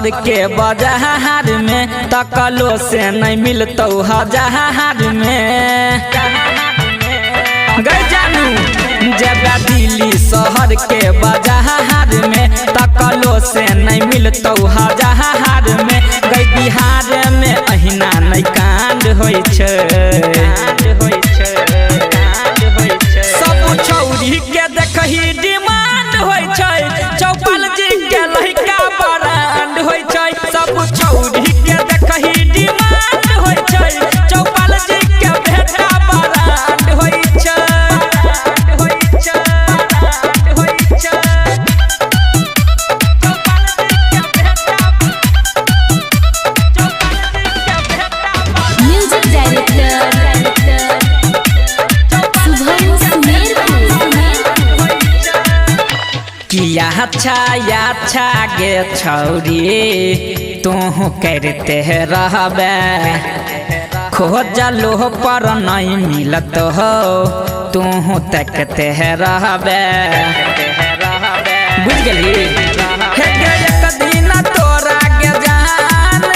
शहर के बाजार में तकलो से नहीं मिलतो हजार में गई जानू जब दिल्ली शहर के बाजार में तकलो से नहीं मिलतो हजार में गई बिहार में अहिना नहीं कांड होई छे सब छौरी के देखही डिमांड होई छे चौपाल जी के लइका ब्रांड होई छे सब छौरी के देखही डिमांड होई छे चौपाल जी के बेटा ब्रांड होई छे म्यूजिक डायरेक्टर शुभम किया अच्छा गे छौरी तू करते रहबे खोजलो पर नहीं मिलत हो तू तकते रहबे बुझ गेली एक दिन तोरा के जान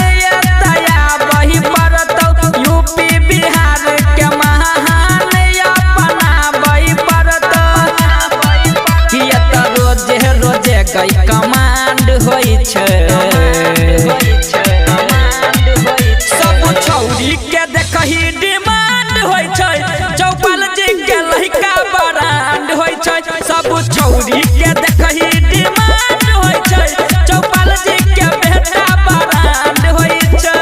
तया बही परतौ यूपी बिहार के महान अपना बही परतौ किया त रोजे रोजे गई कमांड होई छे सब छौरी के देखही डिमांड होई छे चौपाल जी के लइका ब्रांड होई छे सब छौरी के देखही डिमांड होई छे चौपाल जी के बेटा ब्रांड होई छे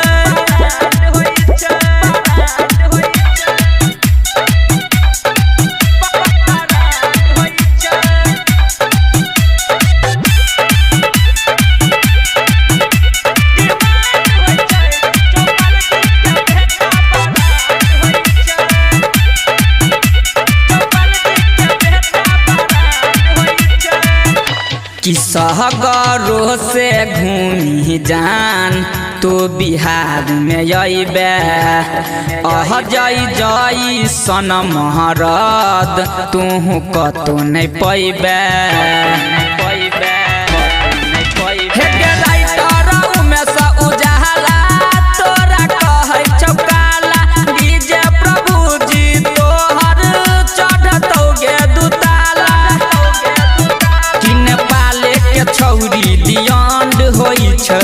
कि सहगरो से घूमी जान तो बिहार में अबे जई सन महरद तू कतो नहीं पैबे छौरी डिमांड होई छे